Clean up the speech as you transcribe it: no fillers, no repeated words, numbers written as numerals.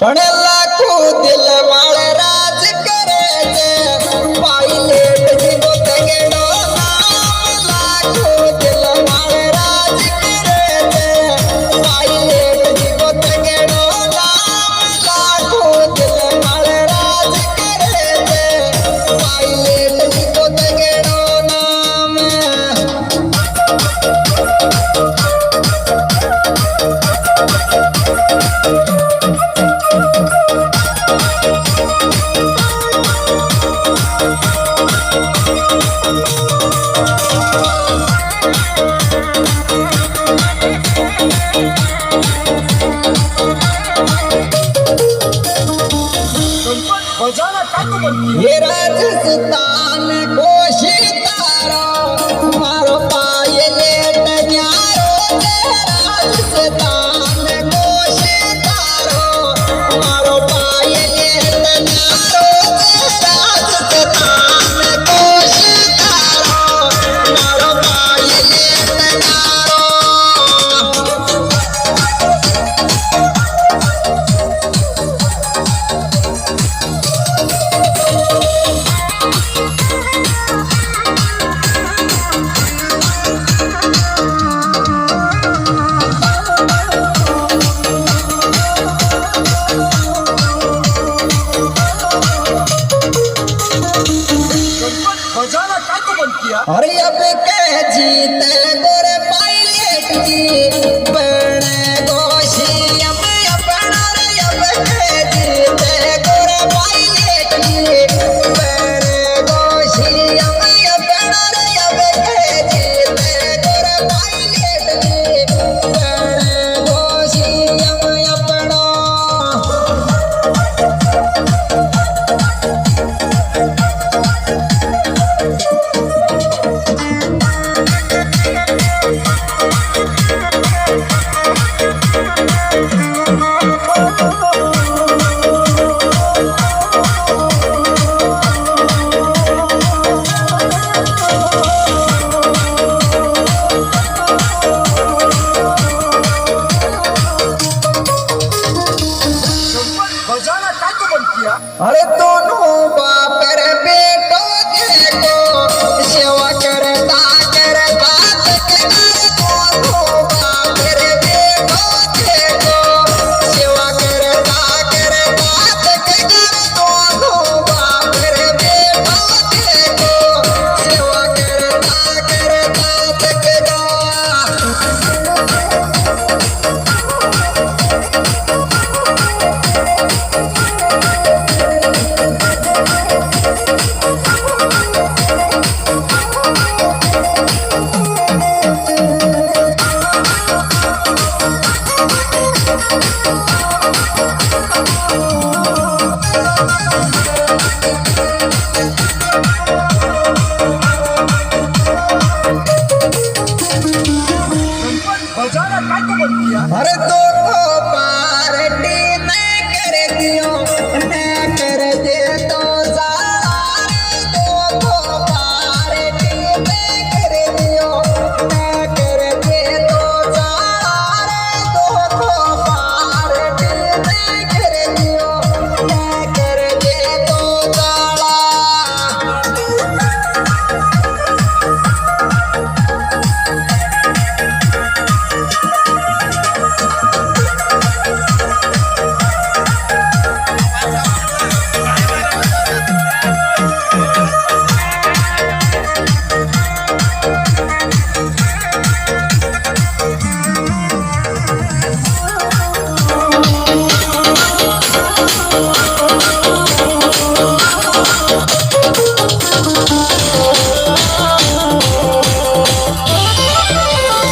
पडेला दिल माळ राज करायचे पायलेट जीवत गेलो नाम लाखो दिल माळ राज करायचे पायलेट जीवत गेलो नाम लाखो दिल माळ राज करायचे पायलेट जीवत गेलो नाम ये राजस्थान को सितारो मारो पायलेट न्यारो राजस्थान को सितारो मारो पायलेट न्यारो राजस्थान को सितारो मारो पायलेट न्यारो अरे अब के जीते गोरे पायलेट की बने गोशी अब अपना रे अब के जीते गोरे पायलेट की बने गोशी अब अपना रे अब के जीते गोरे पायलेट की बने गोशी अब अपना अरे दोनों बाप रे बेटो देखो सेवा करता करता दोनों बाप रे बेटो देखो सेवा करता करता दोनों बाप रे बेटो देखो सेवा करता करता अरे तो पार्टी मैं कर दियो मैं कर दे तो सारे तो पार्टी मैं कर दियो मैं कर दे तो सारे तो पार्टी मैं कर दियो मैं कर दे तो साला